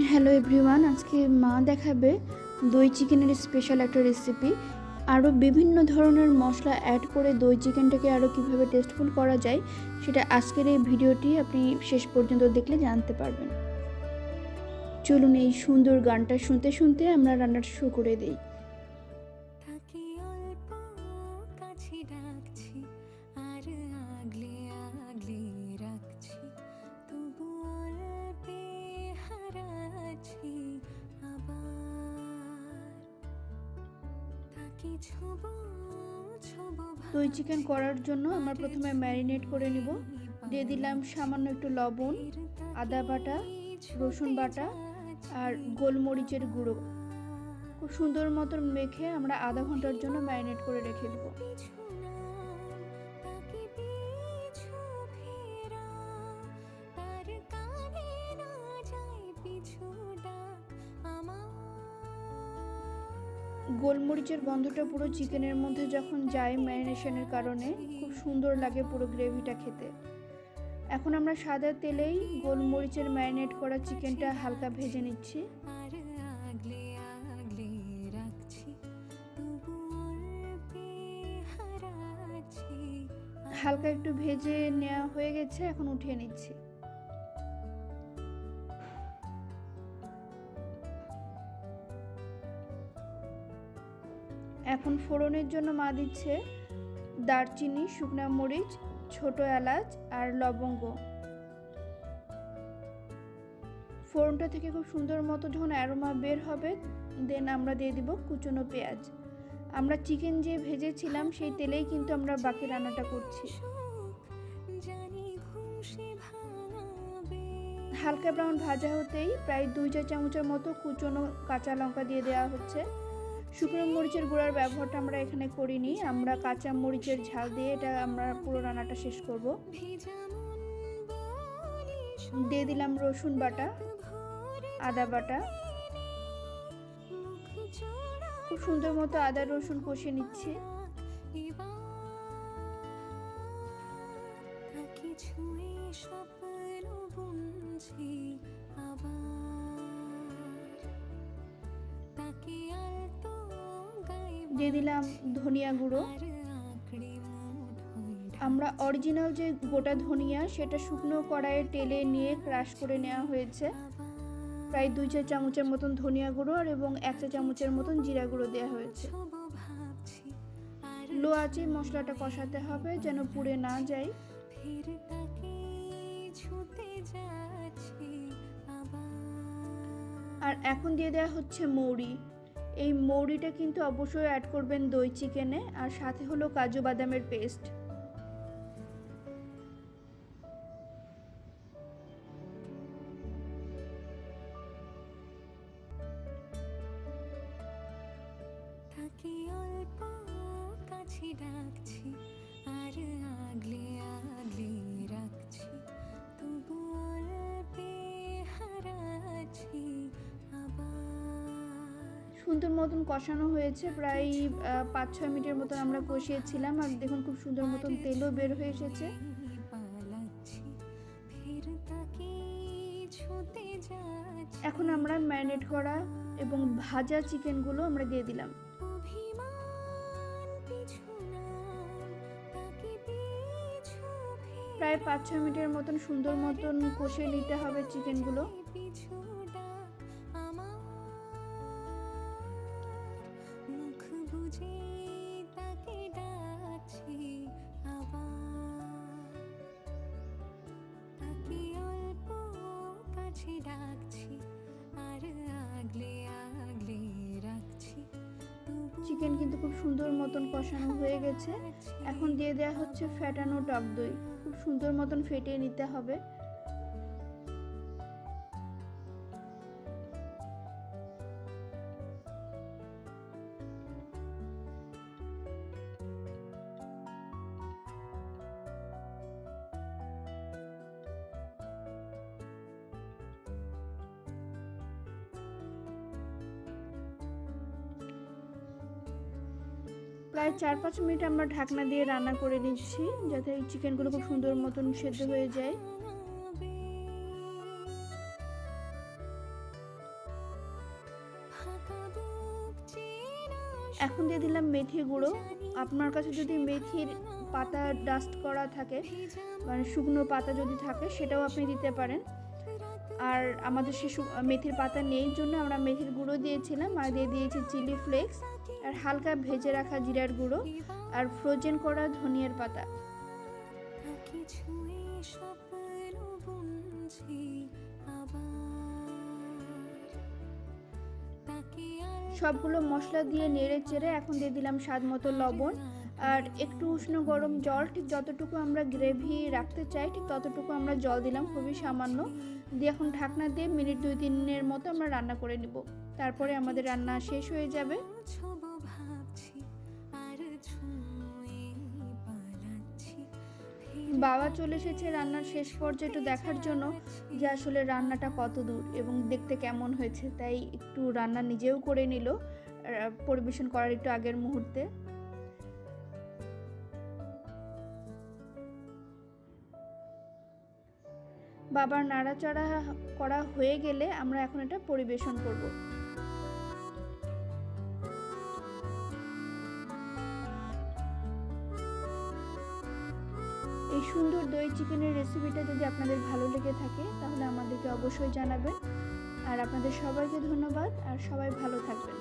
Hello everyone, আজকে মা দেখাবে দই চিকেনের স্পেশাল একটা রেসিপি। আরও বিভিন্ন ধরনের মশলা অ্যাড করে দই চিকেনটাকে আরও কীভাবে টেস্টফুল করা যায় সেটা আজকের এই ভিডিওটি আপনি শেষ পর্যন্ত দেখলে জানতে পারবেন। চলুন এই সুন্দর গানটা শুনতে শুনতে আমরা রান্নাটা শুরু করে দিই। দই চিকেন করার জন্য আমরা প্রথমে ম্যারিনেট করে নিব। দিয়ে দিলাম সামান্য একটু লবণ, আদা বাটা, রসুন বাটা আর গোলমরিচের গুঁড়ো। খুব সুন্দর মতন মেখে আমরা আধা ঘন্টার জন্য ম্যারিনেট করে রেখে দেব। গোলমরিচের গন্ধটা পুরো চিকেনের মধ্যে যখন যায় ম্যারিনেশনের কারণে খুব সুন্দর লাগে পুরো গ্রেভিটা খেতে। এখন আমরা সাদা তেলেই গোলমরিচের ম্যারিনেট করা চিকেনটা হালকা ভেজে নিচ্ছি। হালকা একটু ভেজে নেওয়া হয়ে গেছে, এখন উঠিয়ে নিচ্ছি। এখন ফোড়নের জন্য মা দিচ্ছে দারচিনি, শুকনা মরিচ, ছোট এলাচ আর লবঙ্গ। ফোড়নটা থেকে খুব সুন্দর মতো যখন অ্যারোমা বের হবে দেন আমরা দিয়ে দিব কুচনো পেঁয়াজ। আমরা চিকেন যে ভেজেছিলাম সেই তেলেই কিন্তু আমরা বাকি রান্নাটা করছি। হালকা ব্রাউন ভাজা হতেই প্রায় 2 চা চামচের মতো কুচনো কাঁচা লঙ্কা দিয়ে দেওয়া হচ্ছে। শুকনো মরিচের গুঁড়ার ব্যবহারটা আমরা এখানে করিনি, আমরা কাঁচা মরিচের ঝাল দিয়ে এটা আমরা পুরো রান্নাটা শেষ করব। দিয়ে দিলাম রসুন বাটা, আদা বাটা। খুব সুন্দর মতো আদা রসুন কষিয়ে নিচ্ছি। দিয়ে দিলাম ধনিয়া গুঁড়ো। আমরা অরিজিনাল যে গোটা ধনিয়া সেটা শুকনো কড়াইয়ে তেলে নিয়ে ক্রাশ করে নেওয়া হয়েছে। প্রায় 2 চা চামচের মতন ধনিয়া গুঁড়ো আর এবং 1 চা চামচের মতন জিরা গুঁড়ো দেওয়া হয়েছে। লো আঁচে মশলাটা কষাতে হবে যেন পুড়ে না যায়। আর এখন দিয়ে দেওয়া হচ্ছে মৌরি। এই মৌরিটা কিন্তু অবশ্যই অ্যাড করবেন দই চিকেনে, আর সাথে হলো কাজু বাদামের পেস্ট। সুন্দর মতন কষানো হয়েছে, প্রায় 5-6 মিনিটের মতন আমরা কষিয়েছিলাম। আর দেখুন খুব সুন্দর মতন তেলও বের হয়ে এসেছে। এখন আমরা ম্যারিনেট করা এবং ভাজা চিকেনগুলো আমরা দিয়ে দিলাম। প্রায় 5-6 মিনিটের মতন সুন্দর মতন কষিয়ে নিতে হবে চিকেনগুলো। চিকেন কিন্তু খুব সুন্দর মতন কষানো হয়ে গেছে। এখন দিয়ে দেওয়া হচ্ছে ফেটানো টক দই। খুব সুন্দর মতন ফেটিয়ে নিতে হবে। প্রায় 4-5 মিনিট আমরা ঢাকনা দিয়ে রান্না করে নিচ্ছি যাতে এই চিকেনগুলো খুব সুন্দর মতন সেদ্ধ হয়ে যায়। এখন দিয়ে দিলাম মেথি গুঁড়ো। আপনার কাছে যদি মেথির পাতা ডাস্ট করা থাকে, মানে শুকনো পাতা যদি থাকে, সেটাও আপনি দিতে পারেন। আর আমাদের সে মেথির পাতা নেই জন্য আমরা মেথির গুঁড়ো দিয়েছিলাম, আর দিয়ে দিয়েছি চিলি ফ্লেক্স, আর হালকা ভেজে রাখা জিরার গুঁড়ো, আর ফ্রোজেন করা ধনিয়ার পাতা। সবগুলো মশলা দিয়ে নেড়ে চেড়ে এখন দিয়ে দিলাম স্বাদ মতো লবণ আর একটু উষ্ণ গরম জল। ঠিক যতটুকু আমরা গ্রেভি রাখতে চাই ঠিক ততটুকু আমরা জল দিলাম, খুবই সামান্য দিয়ে এখন ঢাকনা দিয়ে মিনিট 2-3-এর মতো আমরা রান্না করে নিব। তারপরে আমাদের রান্না শেষ হয়ে যাবে। বাবা চলে এসেছে রান্নার শেষ পর্যায়ে একটু দেখার জন্য যে আসলে রান্নাটা কত দূর এবং দেখতে কেমন হয়েছে, তাই একটু রান্না নিজেও করে নিল পরিবেশন করার একটু আগের মুহূর্তে। বাবার নাড়াচাড়া করা হয়ে গেলে আমরা এখন এটা পরিবেশন করব। এই সুন্দর দই চিকেনের রেসিপিটা যদি আপনাদের ভালো লেগে থাকে তাহলে আমাদেরকে অবশ্যই জানাবেন। আর আপনাদের সবাইকে ধন্যবাদ, আর সবাই ভালো থাকবেন।